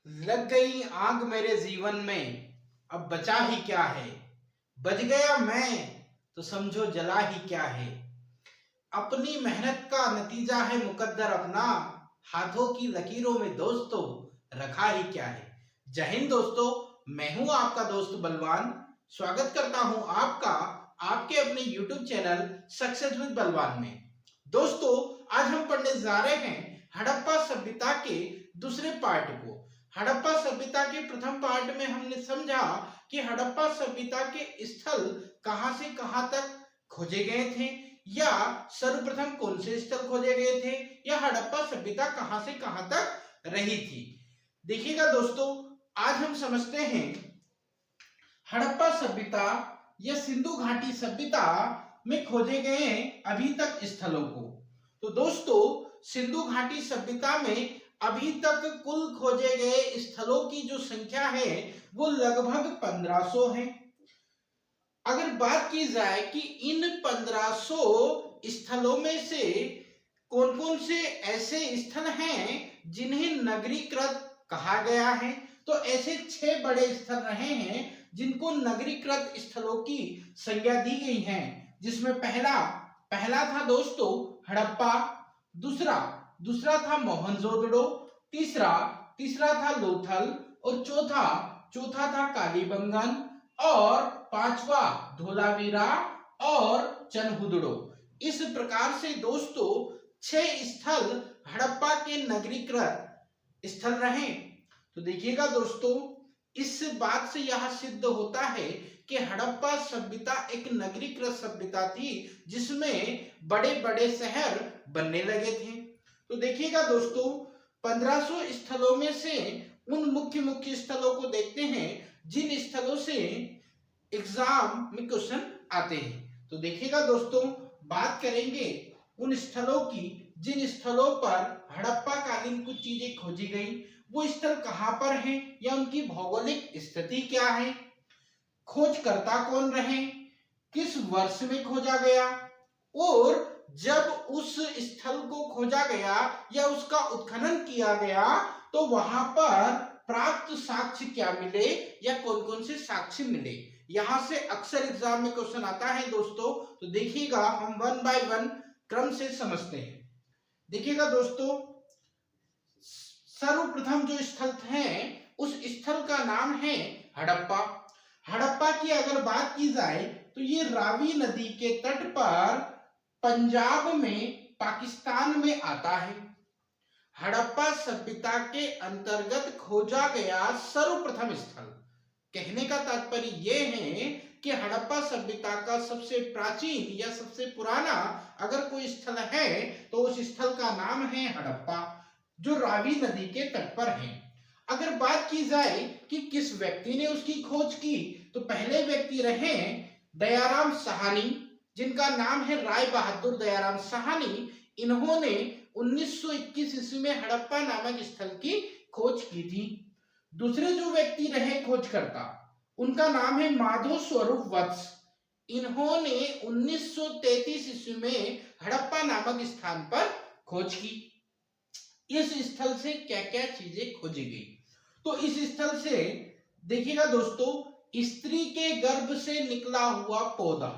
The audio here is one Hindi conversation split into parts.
लग गई आग मेरे जीवन में, अब बचा ही क्या है। बच गया मैं तो समझो जला ही क्या है। अपनी मेहनत का नतीजा है मुकद्दर अपना, हाथों की लकीरों में दोस्तों रखा ही क्या है। जय हिंद दोस्तों, मैं हूं आपका दोस्त बलवान। स्वागत करता हूं आपका आपके अपने YouTube चैनल सक्सेस विद बलवान में। दोस्तों, आज हम पढ़ने जा रहे हैं हड़प्पा सभ्यता के दूसरे पार्ट को। हड़प्पा सभ्यता के प्रथम पार्ट में हमने समझा कि हड़प्पा सभ्यता के स्थल कहां से कहां तक खोजे गए थे, या सर्वप्रथम कौन से स्थल खोजे गए थे, या हड़प्पा सभ्यता कहां से कहां तक रही थी। देखिएगा दोस्तों, आज हम समझते हैं हड़प्पा सभ्यता या सिंधु घाटी सभ्यता में खोजे गए अभी तक स्थलों को। तो दोस्तों, सिंधु घाटी सभ्यता में अभी तक कुल खोजे गए स्थलों की जो संख्या है वो लगभग 1500 है। अगर बात की जाए कि इन 1500 स्थलों में से कौन कौन से ऐसे स्थल हैं जिन्हें नगरीकृत कहा गया है, तो ऐसे 6 बड़े स्थल रहे हैं जिनको नगरीकृत स्थलों की संज्ञा दी गई है। जिसमें पहला था दोस्तों हड़प्पा, दूसरा था मोहनजोदड़ो, तीसरा था लोथल, और चौथा था कालीबंगन, और पांचवा धोलावीरा और चनहुदड़ो। इस प्रकार से दोस्तों 6 स्थल हड़प्पा के नगरीकृत स्थल रहे। तो देखिएगा दोस्तों, इस बात से यह सिद्ध होता है कि हड़प्पा सभ्यता एक नगरीकृत सभ्यता थी जिसमें बड़े बड़े शहर बनने लगे थे। तो देखिएगा दोस्तों, 1500 स्थलों में से उन मुख्य मुख्य स्थलों को देखते हैं जिन स्थलों से एग्जाम में क्वेश्चन आते हैं। तो देखिएगा दोस्तों, बात करेंगे उन स्थलों की जिन स्थलों पर हड़प्पा कालीन कुछ चीजें खोजी गई। वो स्थल कहां पर हैं या उनकी भौगोलिक स्थिति क्या है, खोजकर्ता कौन रहे, किस वर्ष में खोजा गया, और जब उस स्थल को खोजा गया या उसका उत्खनन किया गया तो वहां पर प्राप्त साक्ष्य क्या मिले या कौन कौन से साक्ष्य मिले। यहां से अक्सर एग्जाम में क्वेश्चन आता है दोस्तों। तो देखिएगा, हम वन बाय वन क्रम से समझते हैं। देखिएगा दोस्तों, सर्वप्रथम जो स्थल है उस स्थल का नाम है हड़प्पा। हड़प्पा की अगर बात की जाए तो ये रावी नदी के तट पर पंजाब में पाकिस्तान में आता है। हड़प्पा सभ्यता के अंतर्गत खोजा गया सर्वप्रथम स्थल। कहने का तात्पर्य यह है कि हड़प्पा सभ्यता का सबसे प्राचीन या सबसे पुराना अगर कोई स्थल है तो उस स्थल का नाम है हड़प्पा, जो रावी नदी के तट पर है। अगर बात की जाए कि किस व्यक्ति ने उसकी खोज की, तो पहले व्यक्ति रहे दयाराम साहनी, जिनका नाम है राय बहादुर दयाराम साहनी। इन्होंने 1921 ईस्वी में हड़प्पा नामक स्थल की खोज की थी। दूसरे जो व्यक्ति रहे खोजकर्ता, उनका नाम है माधव स्वरूप वत्स। इन्होंने 1933 ईस्वी में हड़प्पा नामक स्थान पर खोज की। इस स्थल से क्या क्या चीजें खोजी गई, तो इस स्थल से देखिएगा दोस्तों, स्त्री के गर्भ से निकला हुआ पौधा,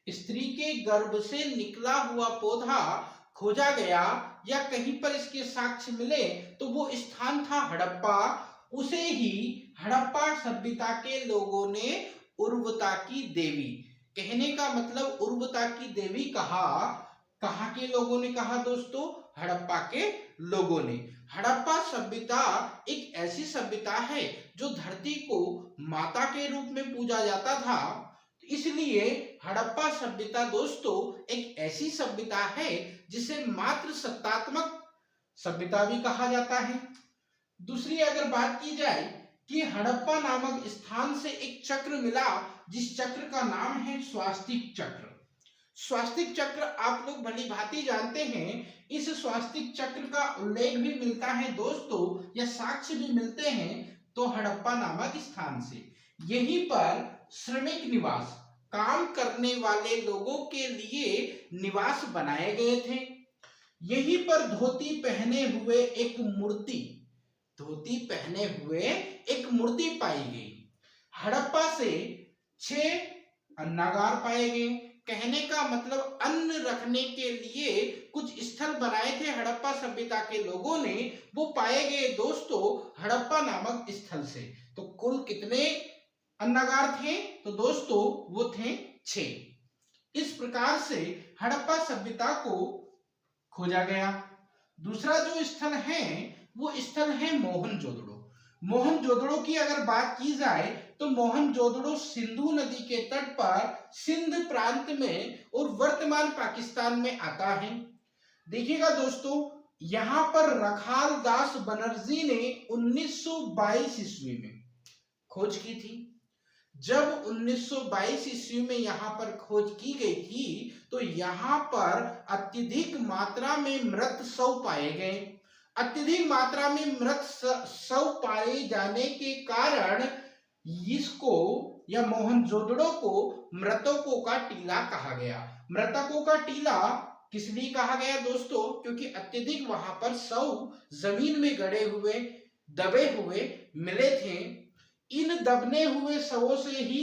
स्त्री के गर्भ से निकला हुआ पौधा खोजा गया या कहीं पर इसके साक्ष्य मिले तो वो स्थान था हड़प्पा। उसे ही हड़प्पा सभ्यता के लोगों ने उर्वरता की देवी, कहने का मतलब उर्वरता की देवी कहा। कहां के लोगों ने कहा दोस्तों? हड़प्पा के लोगों ने। हड़प्पा सभ्यता एक ऐसी सभ्यता है जो धरती को माता के रूप में पूजा जाता था, इसलिए हड़प्पा सभ्यता दोस्तों एक ऐसी सभ्यता है जिसे मातृ सत्तात्मक सभ्यता भी कहा जाता है। दूसरी अगर बात की जाए कि हड़प्पा नामक स्थान से एक चक्र मिला, जिस चक्र का नाम है स्वास्तिक चक्र। स्वास्तिक चक्र आप लोग भली भांति जानते हैं। इस स्वास्तिक चक्र का उल्लेख भी मिलता है दोस्तों, या साक्ष्य भी मिलते हैं तो हड़प्पा नामक स्थान से। यहीं पर श्रमिक निवास, काम करने वाले लोगों के लिए निवास बनाए गए थे। यहीं पर धोती पहने हुए एक मूर्ति, धोती पहने हुए एक मूर्ति पाई गई। हड़प्पा से 6 अन्नागार पाए गए। कहने का मतलब अन्न रखने के लिए कुछ स्थल बनाए थे हड़प्पा सभ्यता के लोगों ने, वो पाए गए दोस्तों हड़प्पा नामक स्थल से। तो कुल कितने अन्नागार थे? तो दोस्तों वो थे 6। इस प्रकार से हड़प्पा सभ्यता को खोजा गया। दूसरा जो स्थल है वो स्थल है मोहनजोदड़ो। मोहनजोदड़ो की अगर बात की जाए तो मोहनजोदड़ो सिंधु नदी के तट पर सिंध प्रांत में और वर्तमान पाकिस्तान में आता है। देखिएगा दोस्तों, यहाँ पर रखाल दास बनर्जी ने 1922 ईस्वी में खोज की थी। जब 1922 ईस्वी में यहाँ पर खोज की गई थी तो यहाँ पर अत्यधिक मात्रा में मृत शव पाए गए। अत्यधिक मात्रा में मृत शव पाए जाने के कारण इसको या मोहनजोदड़ो को मृतकों का टीला कहा गया। मृतकों का टीला किस लिए कहा गया दोस्तों? क्योंकि अत्यधिक वहां पर शव जमीन में गड़े हुए दबे हुए मिले थे। इन दबने हुए शवों से ही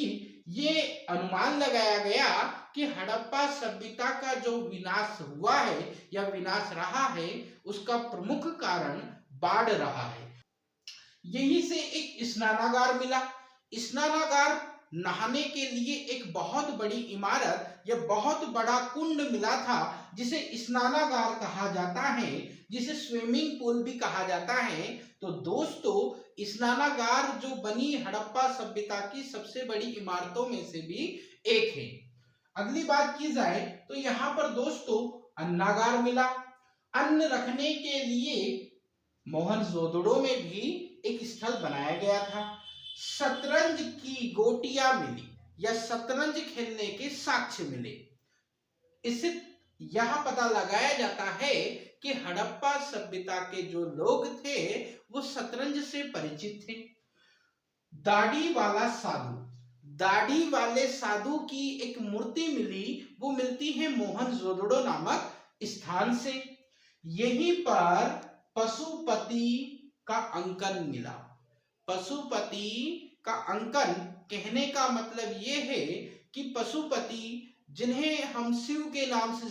ये अनुमान लगाया गया कि हड़प्पा सभ्यता का जो विनाश हुआ है या विनाश रहा है उसका प्रमुख कारण बाढ़ रहा है। यहीं से एक स्नानागार मिला। स्नानागार नहाने के लिए एक बहुत बड़ी इमारत या बहुत बड़ा कुंड मिला था जिसे स्नानागार कहा जाता है, जिसे स्विमिंग पूल भी कहा जाता है। तो दोस्तों स्नानागार जो बनी हड़प्पा सभ्यता की सबसे बड़ी इमारतों में से भी एक है। अगली बात की जाए तो यहाँ पर दोस्तों अन्नागार मिला। अन्न रखने के लिए मोहनजोदड़ो में भी एक स्थल बनाया गया था। शतरंज की गोटियां मिली या शतरंज खेलने के साक्ष्य मिले। इससे यह पता लगाया जाता है कि हड़प्पा सभ्यता के जो लोग थे वो शतरंज से परिचित थे। दाढ़ी वाला साधु, दाढ़ी वाले साधु की एक मूर्ति मिली, वो मिलती है मोहनजोदड़ो नामक स्थान से। यहीं पर पशुपति का अंकन मिला। पशुपति का अंकन कहने का मतलब ये है कि पशुपति जिन्हें हम शिव के नाम से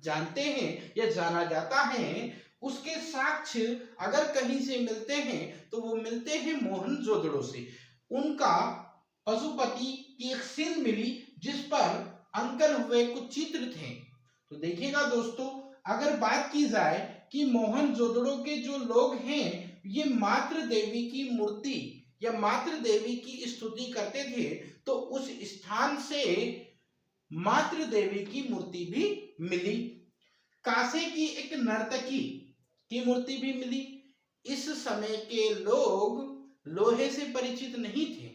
जानते हैं या जाना जाता है, उसके साक्ष्य अगर कहीं से मिलते हैं तो वो मिलते हैं मोहनजोदड़ो से। उनका पशुपति की एक सील मिली जिस पर अंकन हुए कुछ चित्र थे। तो देखिएगा दोस्तों, अगर बात की जाए कि मोहनजोदड़ो के जो लोग हैं ये मातृ देवी की मूर्ति या मातृ देवी की स्तुति करते थे, तो उस स्थान से मातृ देवी की मूर्ति भी मिली। कासे की एक नर्तकी की मूर्ति भी मिली। इस समय के लोग लोहे से परिचित नहीं थे।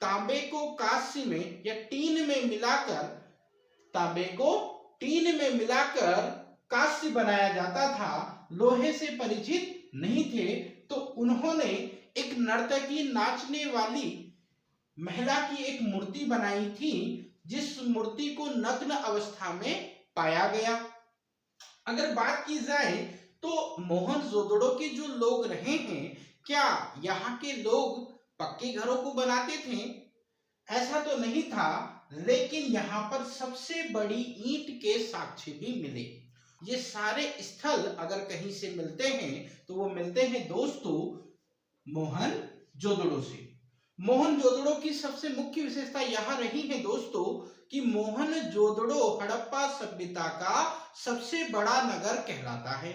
तांबे को कांस्य में या टीन में मिलाकर, तांबे को टीन में मिलाकर कांस्य बनाया जाता था। लोहे से परिचित नहीं थे, तो उन्होंने एक नर्तकी नाचने वाली महिला की एक मूर्ति बनाई थी, जिस मूर्ति को नग्न अवस्था में पाया गया। अगर बात की जाए तो मोहनजोदड़ो के जो लोग रहे हैं, क्या यहाँ के लोग पक्के घरों को बनाते थे? ऐसा तो नहीं था, लेकिन यहाँ पर सबसे बड़ी ईंट के साक्ष्य भी मिले। ये सारे स्थल अगर कहीं से मिलते हैं तो वो मिलते हैं दोस्तों मोहनजोदड़ो से। मोहनजोदड़ो की सबसे मुख्य विशेषता यह रही है दोस्तों कि मोहनजोदड़ो हड़प्पा सभ्यता का सबसे बड़ा नगर कहलाता है।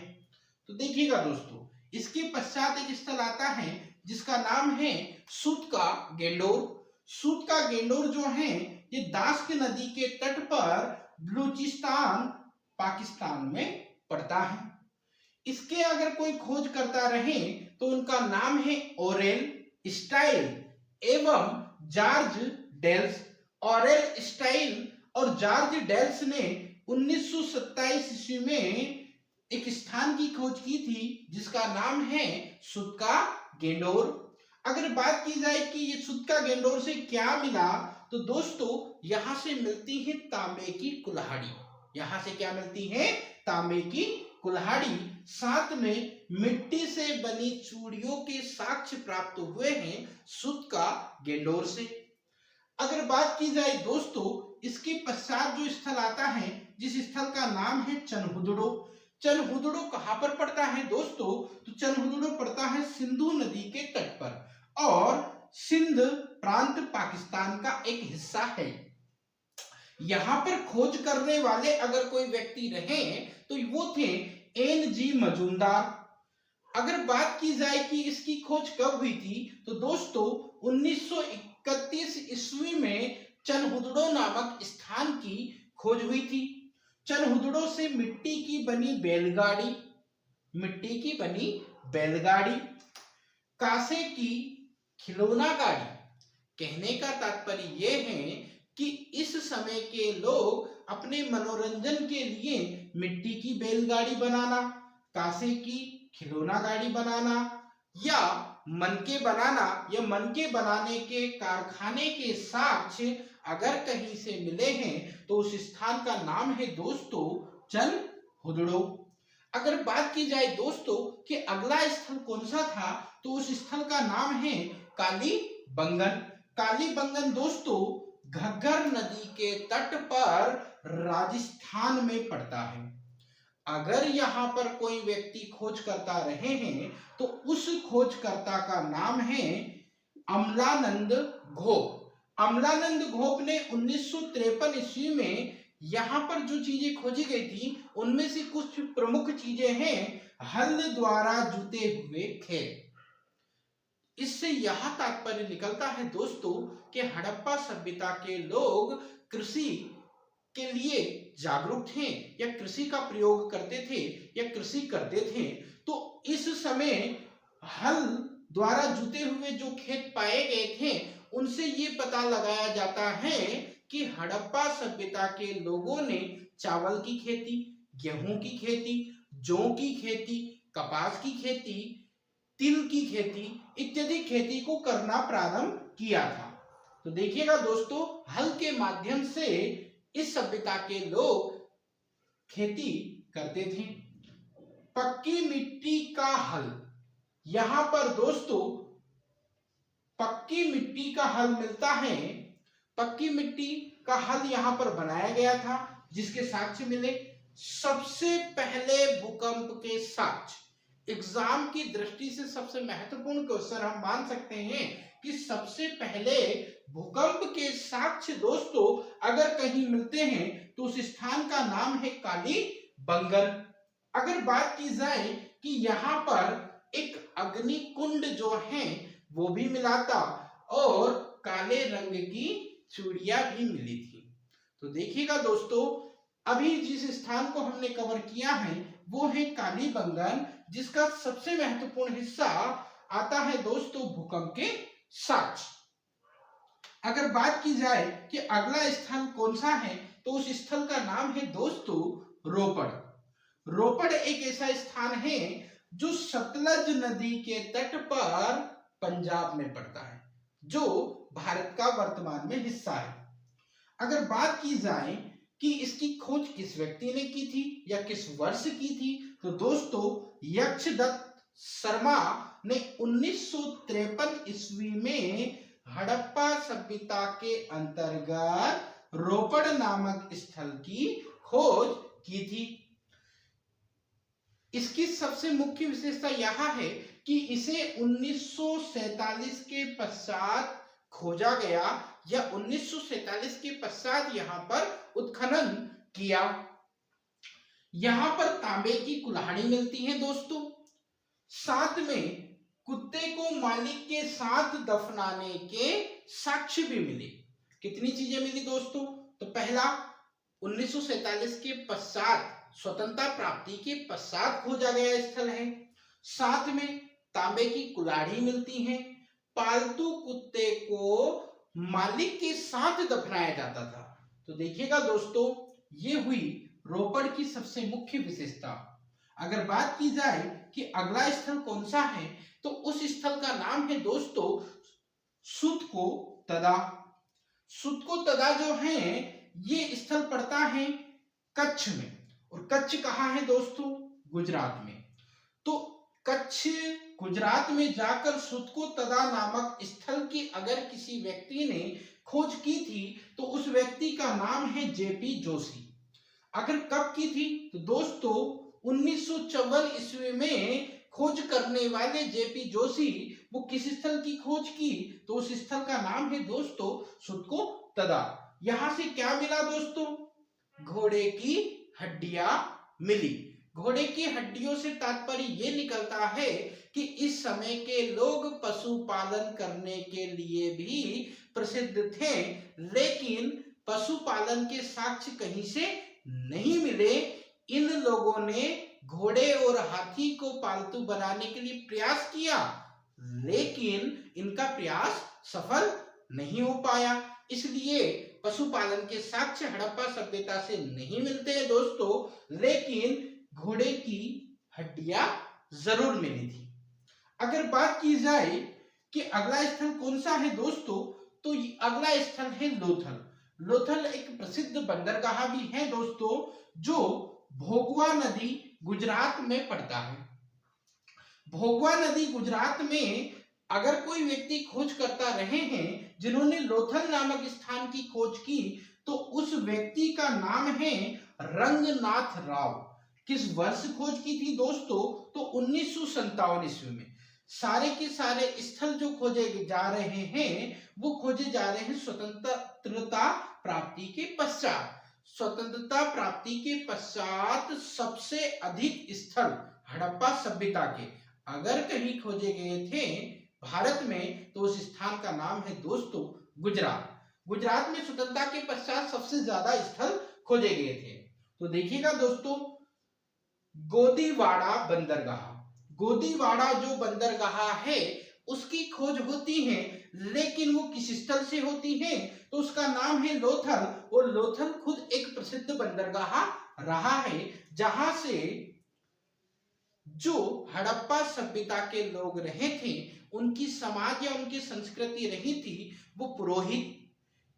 तो देखिएगा दोस्तों, इसके पश्चात एक स्थल आता है जिसका नाम है सूत का गेंडोर। सूत का गेंडोर जो है ये दास्क नदी के तट पर बलूचिस्तान पाकिस्तान में पड़ता है। इसके अगर कोई खोज करता रहे तो उनका नाम है ओरेल स्टाइल एवं जॉर्ज डेल्स। ओरेल स्टाइल और जॉर्ज डेल्स ने 1927 ईस्वी में एक स्थान की खोज की थी जिसका नाम है सुतका गेंडोर। अगर बात की जाए कि ये सुतका गेंडोर से क्या मिला, तो दोस्तों यहां से मिलती है तांबे की कुल्हाड़ी। यहां से क्या मिलती है? तांबे की कुल्हाड़ी। साथ में मिट्टी से बनी चूड़ियों के साक्ष्य प्राप्त हुए हैं सुत का गेंडोर से। अगर बात की जाए दोस्तों, इसके पश्चात जो स्थल आता है, जिस स्थल का नाम है चनहुदड़ो। चनहुदड़ो कहां पर पड़ता है दोस्तों? तो चनहुदड़ो पड़ता है सिंधु नदी के तट पर और सिंध प्रांत पाकिस्तान का एक हिस्सा है। यहां पर खोज करने वाले अगर कोई व्यक्ति रहे तो वो थे एन.जी. मजूमदार। अगर बात की जाए कि इसकी खोज कब हुई थी, तो दोस्तों 1931 ईस्वी में चनहुदड़ो नामक स्थान की खोज हुई थी। चनहुदड़ो से मिट्टी की बैलगाड़ी, कांसे की खिलौना गाड़ी। कहने का तात्पर्य यह है कि इस समय के लोग अपने मनोरंजन के लिए मिट्टी की बैलगाड़ी बनाना, कांसे की खिलौना गाड़ी बनाना या मनके बनाने के कारखाने के साक्ष्य अगर कहीं से मिले हैं तो उस स्थान का नाम है दोस्तों चनहुदड़ो। अगर बात की जाए दोस्तों कि अगला स्थल कौन सा था, तो उस स्थल का नाम है कालीबंगन। कालीबंगन दोस्तों घग्गर नदी के तट पर राजस्थान में पड़ता है। अगर यहाँ पर कोई व्यक्ति खोज करता रहे हैं तो उस खोजकर्ता का नाम है अमलानंद घोप। अमलानंद घोप ने 1953 ईस्वी में यहाँ पर जो चीजें खोजी गई थी उनमें से कुछ प्रमुख चीजें हैं हल द्वारा जुते हुए खेत। इससे यह तात्पर्य निकलता है दोस्तों कि हड़प्पा सभ्यता के लोग कृषि के लिए जागरूक थे या कृषि का प्रयोग करते थे या कृषि करते थे। तो इस समय हल द्वारा जुते हुए जो खेत पाए गए थे उनसे ये पता लगाया जाता है कि हड़प्पा सभ्यता के लोगों ने चावल की खेती, गेहूं की खेती, जौ की खेती, कपास की खेती, तिल की खेती इत्यादि खेती को करना प्रारंभ किया था। तो देखिएगा दोस्तों, हल के माध्यम से इस सभ्यता के लोग खेती करते थे। पक्की मिट्टी का हल, यहां पर दोस्तों पक्की मिट्टी का हल मिलता है। पक्की मिट्टी का हल यहां पर बनाया गया था जिसके साक्ष्य मिले। सबसे पहले भूकंप के साक्ष्य, एग्जाम की दृष्टि से सबसे महत्वपूर्ण क्वेश्चन हम मान सकते हैं कि सबसे पहले भूकंप के साक्ष्य दोस्तों अगर कहीं मिलते हैं तो उस स्थान का नाम है कालीबंगन। अगर बात की जाए कि यहाँ पर एक अग्नि कुंड जो है वो भी मिला था और काले रंग की चूड़ियां भी मिली थी। तो देखिएगा दोस्तों, अभी जिस स्थान को हमने कवर किया है वो है कालीबंगन, जिसका सबसे महत्वपूर्ण हिस्सा आता है दोस्तों भूकंप के साक्ष्य। अगर बात की जाए कि अगला स्थल कौन सा है तो उस स्थल का नाम है दोस्तों रोपड़। रोपड़ एक ऐसा स्थान है जो सतलज नदी के तट पर पंजाब में पड़ता है, जो भारत का वर्तमान में हिस्सा है। अगर बात की जाए कि इसकी खोज किस व्यक्ति ने की थी या किस वर्ष की थी, तो दोस्तों यक्षदत्त शर्मा ने 1953 ईस्वी में हड़प्पा सभ्यता के अंतर्गत रोपड़ नामक स्थल की खोज की थी। इसकी सबसे मुख्य विशेषता यह है कि इसे 1947 के पश्चात खोजा गया या 1947 के पश्चात यहां पर उत्खनन किया। यहां पर तांबे की कुल्हाड़ी मिलती है दोस्तों, साथ में कुत्ते को मालिक के साथ दफनाने के साक्ष्य भी मिले। कितनी चीजें मिली दोस्तों? तो पहला 1947 के पश्चात स्वतंत्रता प्राप्ति के पश्चात खोजा गया स्थल है, साथ में तांबे की कुल्हाड़ी मिलती है, पालतू कुत्ते को मालिक के साथ दफनाया जाता था। तो देखिएगा दोस्तों, ये हुई रोपड़ की सबसे मुख्य विशेषता। अगर बात की जाए कि अगला स्थल कौन सा है तो उस स्थल का नाम है दोस्तों सुतको तदा। सुतको तदा जो है ये स्थल पड़ता है कच्छ में, और कच्छ कहाँ है दोस्तों? गुजरात में। तो कच्छ गुजरात में जाकर सुतको तदा नामक स्थल की अगर किसी व्यक्ति ने खोज की थी तो उस व्यक्ति का नाम है जेपी जोशी। अगर कब की थी तो दोस्तों 1954 ईस्वी में खोज करने वाले जेपी जोशी वो किस स्थल की खोज की तो उस स्थल का नाम है दोस्तों सुतको तदा। यहां से क्या मिला दोस्तों? घोड़े की हड्डियां मिली। घोड़े की हड्डियों से तात्पर्य ये निकलता है कि इस समय के लोग पशुपालन करने के लिए भी प्रसिद्ध थे, लेकिन पशुपालन के साक्ष्य कहीं से नहीं मिले। इन लोगों ने घोड़े और हाथी को पालतू बनाने के लिए प्रयास किया, लेकिन इनका प्रयास सफल नहीं हो पाया। इसलिए पशुपालन के साक्ष्य हड़प्पा सभ्यता से नहीं मिलते हैं दोस्तों, लेकिन घोड़े की हड्डियां जरूर मिली थी। अगर बात की जाए कि अगला स्थल कौन सा है दोस्तों, तो अगला स्थल है लोथल। लोथल एक प्रसिद्ध बंदरगाह भी है दोस्तों, जो भोगवा नदी गुजरात में पड़ता है। भोगवा नदी गुजरात में अगर कोई व्यक्ति खोज करता रहे हैं जिन्होंने लोथल नामक स्थान की खोज की तो उस व्यक्ति का नाम है रंगनाथ राव। किस वर्ष खोज की थी दोस्तों? तो 1957 ईस्वी में। सारे के सारे स्थल जो खोजे जा रहे हैं वो खोजे जा रहे हैं स्वतंत्रता प्राप्ति के पश्चात। स्वतंत्रता प्राप्ति के पश्चात सबसे अधिक स्थल हड़प्पा सभ्यता के अगर कहीं खोजे गए थे भारत में तो उस स्थान का नाम है दोस्तों गुजरात। गुजरात में स्वतंत्रता के पश्चात सबसे ज्यादा स्थल खोजे गए थे। तो देखिएगा दोस्तों, गोदीवाड़ा बंदरगाह। गोदीवाड़ा जो बंदरगाह है उसकी खोज होती है, लेकिन वो किस स्थल से होती है तो उसका नाम है लोथल। और लोथल खुद एक प्रसिद्ध बंदरगाह रहा है, जहां से जो हड़प्पा सभ्यता के लोग रहे थे उनकी समाज या उनकी संस्कृति रही थी वो पुरोहित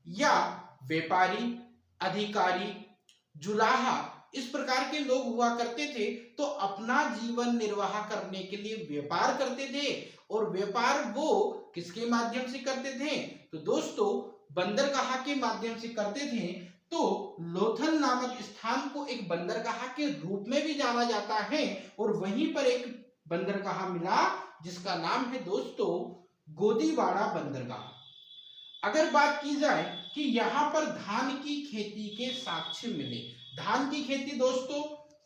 या व्यापारी, अधिकारी, जुलाहा इस प्रकार के लोग हुआ करते थे। तो अपना जीवन निर्वाह करने के लिए व्यापार करते थे, और व्यापार वो किसके माध्यम से करते थे तो दोस्तों बंदरगाह के माध्यम से करते थे। तो लोथल नामक स्थान को एक बंदरगाह के रूप में भी जाना जाता है, और वहीं पर एक बंदरगाह मिला जिसका नाम है दोस्तों गोदीवाड़ा बंदरगाह। अगर बात की जाए कि यहाँ पर धान की खेती के साक्ष्य मिले, धान की खेती दोस्तों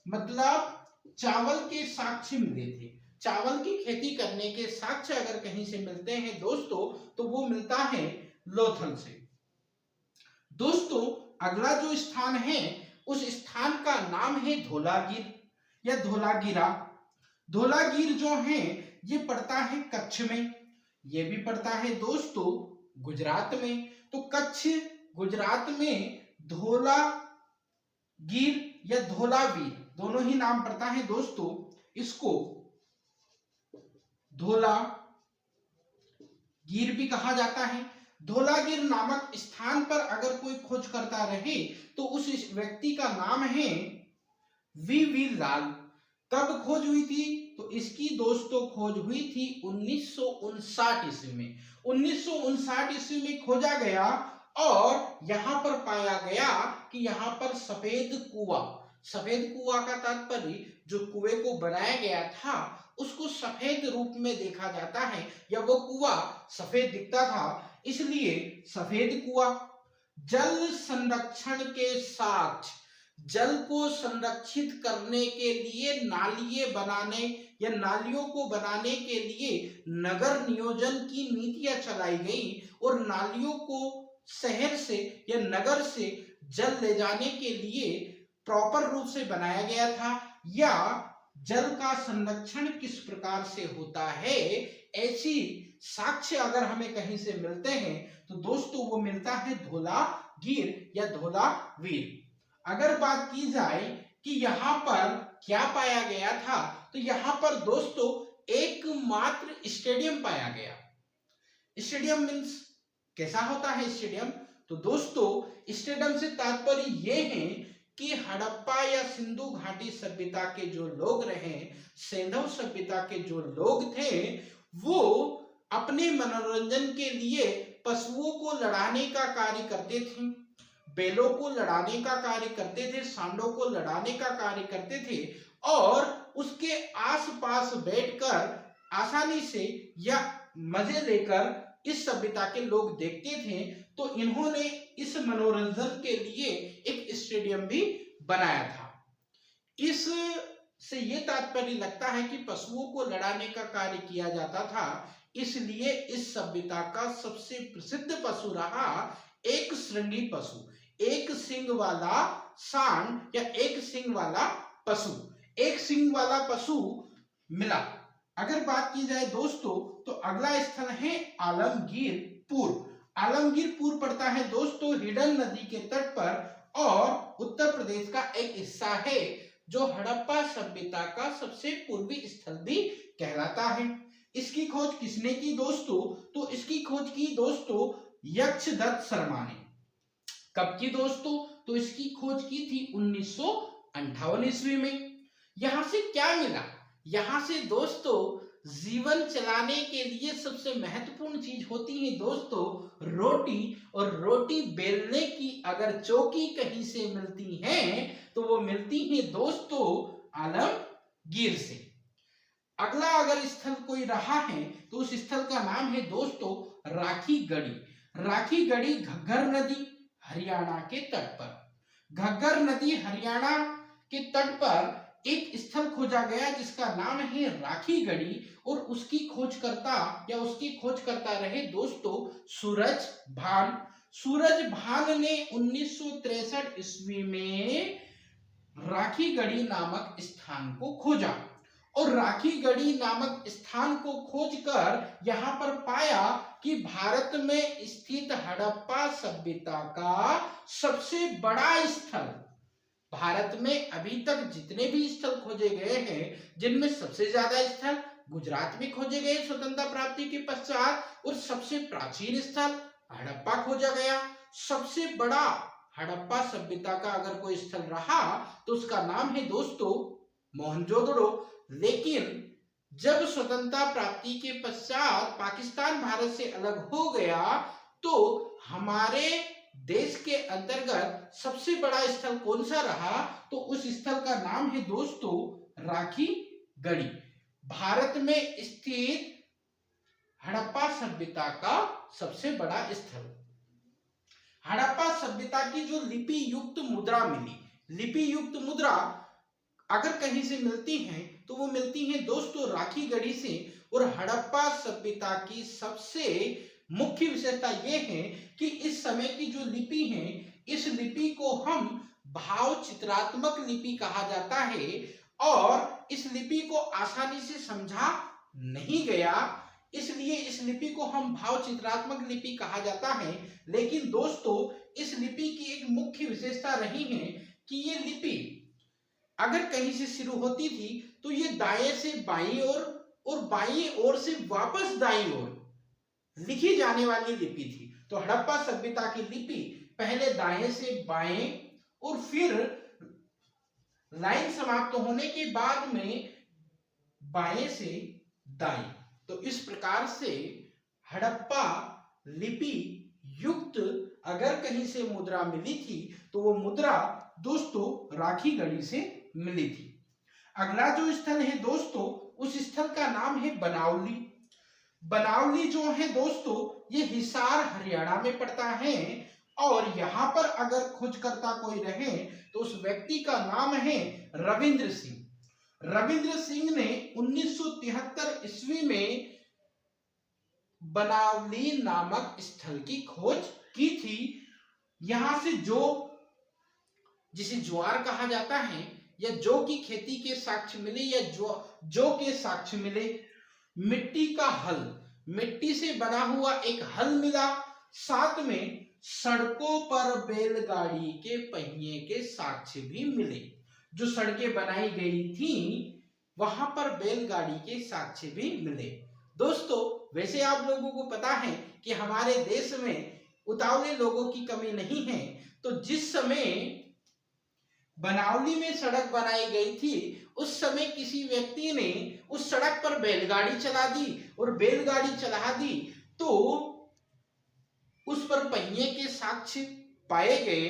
मतलब चावल के साक्ष्य मिले थे। चावल की खेती करने के साक्ष्य अगर कहीं से मिलते हैं दोस्तों तो वो मिलता है लोथल से। दोस्तों अगला जो स्थान है उस स्थान का नाम है धोलागिर या धोलागिरा। धोलागिर जो है ये पड़ता है कच्छ में, ये भी पड़ता है दोस्तों गुजरात में। तो कच्छ गुजरात में धोलागिर या धोलावीर दोनों ही नाम पड़ता है दोस्तों। इसको धोलागिर भी कहा जाता है। धोलागिर नामक स्थान पर अगर कोई खोज करता रहे तो उस व्यक्ति का नाम है वी लाल। कब खोज हुई थी तो इसकी दोस्तों खोज हुई थी 1959 ईस्वी में। 1959 ईस्वी में खोजा गया और यहां पर पाया गया कि यहां पर सफेद कुआं का तात्पर्य जो कुएं को बनाया गया था उसको सफेद रूप में देखा जाता है, या वो कुआं सफेद दिखता था, इसलिए सफेद कुआं। जल संरक्षण के साक्ष्य, जल को संरक्षित करने के लिए नालियां बनाने या नालियों को बनाने के लिए नगर नियोजन की नीतियां चलाई गई, और नालियों को शहर से या नगर से जल ले जाने के लिए प्रॉपर रूप से बनाया गया था। या जल का संरक्षण किस प्रकार से होता है ऐसी साक्ष्य अगर हमें कहीं से मिलते हैं तो दोस्तों वो मिलता है धोलागिर या धोलावीर। अगर बात की जाए कि यहाँ पर क्या पाया गया था तो यहाँ पर दोस्तों एकमात्र स्टेडियम पाया गया। स्टेडियम मीन्स कैसा होता है स्टेडियम? तो दोस्तों स्टेडियम से तात्पर्य ये है कि हड़प्पा या सिंधु घाटी सभ्यता के जो लोग रहे, सैंधव सभ्यता के जो लोग थे, वो अपने मनोरंजन के लिए पशुओं को लड़ाने का कार्य करते थे, बैलों को लड़ाने का कार्य करते थे, सांडों को लड़ाने का कार्य करते थे, और उसके आसपास बैठकर आसानी से या मजे लेकर इस सभ्यता के लोग देखते थे। तो इन्होंने इस मनोरंजन के लिए एक स्टेडियम भी बनाया था। इस से ये तात्पर्य लगता है कि पशुओं को लड़ाने का कार्य किया जाता था, इसलिए इस सभ्यता का सबसे प्रसिद्ध पशु रहा एक श्रृंगी पशु, एक सिंग वाला सांड या एक सिंग वाला पशु। एक सिंग वाला पशु मिला। अगर बात की जाए दोस्तों, तो अगला स्थल है आलमगीरपुर। आलमगीरपुर पड़ता है दोस्तों हिडन नदी के तट पर और उत्तर प्रदेश का एक हिस्सा है, जो हड़प्पा सभ्यता का सबसे पूर्वी स्थल भी कहलाता है। इसकी खोज किसने की दोस्तों? तो इसकी खोज की दोस्तों यक्षदत्त शर्मा ने। कब की दोस्तों? तो इसकी खोज की थी 1958 ईस्वी में। यहां से क्या मिला? यहां से दोस्तों जीवन चलाने के लिए सबसे महत्वपूर्ण चीज होती है दोस्तों रोटी, और रोटी बेलने की अगर चौकी कहीं से मिलती है तो वो मिलती है दोस्तों आलमगीर से। अगला अगर स्थल कोई रहा है तो उस स्थल का नाम है दोस्तों राखी गढ़ी। राखी गढ़ी घग्गर नदी हरियाणा के तट पर। घग्गर नदी हरियाणा के तट पर एक स्थल खोजा गया जिसका नाम है राखी गढ़ी, और उसकी खोजकर्ता रहे दोस्तों सूरज भान। सूरज भान ने 1963 ईस्वी में राखी गढ़ी नामक स्थान को खोजा, और राखी गढ़ी नामक स्थान को खोजकर यहाँ पर पाया कि भारत में स्थित हड़प्पा सभ्यता का सबसे बड़ा स्थल, भारत में अभी तक जितने भी स्थल खोजे गए हैं जिनमें सबसे ज्यादा स्थल गुजरात में खोजे गए स्वतंत्रता प्राप्ति के पश्चात, और सबसे प्राचीन स्थल हड़प्पा खोजा गया। सबसे बड़ा हड़प्पा सभ्यता का अगर कोई स्थल रहा तो उसका नाम है दोस्तों मोहनजोदड़ो। लेकिन जब स्वतंत्रता प्राप्ति के पश्चात पाकिस्तान भारत से अलग हो गया तो हमारे देश के अंतर्गत सबसे बड़ा स्थल कौन सा रहा? तो उस स्थल का नाम है दोस्तों राखी गढ़ी। भारत में स्थित हड़प्पा सभ्यता का सबसे बड़ा स्थल। हड़प्पा सभ्यता की जो लिपि युक्त मुद्रा मिली, लिपि युक्त मुद्रा अगर कहीं से मिलती है तो वो मिलती है दोस्तों राखी गढ़ी से। और हड़प्पा सभ्यता की सबसे मुख्य विशेषता ये है कि इस समय की जो लिपि है, इस लिपि को हम भाव चित्रात्मक लिपि कहा जाता है, और इस लिपि को आसानी से समझा नहीं गया, इसलिए इस लिपि को हम भाव चित्रात्मक लिपि कहा जाता है। लेकिन दोस्तों इस लिपि की एक मुख्य विशेषता रही है कि ये लिपि अगर कहीं से शुरू होती थी तो ये दाएं से बाईं ओर और बाईं ओर से वापस दाईं ओर लिखी जाने वाली लिपि थी। तो हड़प्पा सभ्यता की लिपि पहले दाएं से बाएं और फिर लाइन समाप्त होने के बाद में बाएं से दाएं। तो इस प्रकार से हड़प्पा लिपि युक्त अगर कहीं से मुद्रा मिली थी तो वो मुद्रा दोस्तों राखी गढ़ी से मिली थी। अगला जो स्थल है दोस्तों उस स्थल का नाम है बनावली। बनावली जो है दोस्तों ये हिसार हरियाणा में पड़ता है, और यहाँ पर अगर खोजकर्ता कोई रहे तो उस व्यक्ति का नाम है रविंद्र सिंह। रविंद्र सिंह ने 1973 ईस्वी में बनावली नामक स्थल की खोज की थी। यहां से जिसे ज्वार कहा जाता है या जौ की खेती के साक्ष्य मिले या जौ के साक्ष्य मिले। मिट्टी का हल, मिट्टी से बना हुआ एक हल मिला, साथ में सड़कों पर बैलगाड़ी के पहिए के साक्ष्य भी मिले। जो सड़कें बनाई गई थी वहां पर बैलगाड़ी के साक्ष्य भी मिले। दोस्तों वैसे आप लोगों को पता है कि हमारे देश में उतावले लोगों की कमी नहीं है, तो जिस समय बनावली में सड़क बनाई गई थी, उस समय किसी व्यक्ति ने उस सड़क पर बैलगाड़ी चला दी, और बैलगाड़ी चला दी तो उस पर पहिए के साक्ष्य पाए गए।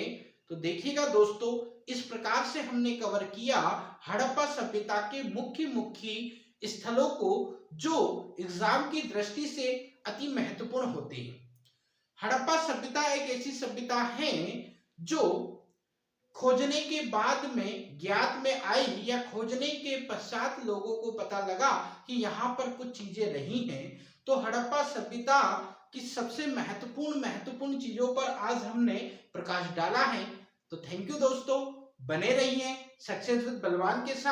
तो देखिएगा दोस्तों, इस प्रकार से हमने कवर किया हड़प्पा सभ्यता के मुख्य मुख्य स्थलों को जो एग्जाम की दृष्टि से अति महत्वपूर्ण होते हैं। हड़प्पा सभ्यता एक ऐसी सभ्यता है जो खोजने के बाद में ज्ञात में आई, या खोजने के पश्चात लोगों को पता लगा कि यहाँ पर कुछ चीजें रही हैं। तो हड़प्पा सभ्यता की सबसे महत्वपूर्ण चीजों पर आज हमने प्रकाश डाला है। तो थैंक यू दोस्तों, बने रहिए सक्सेस विद बलवान के साथ।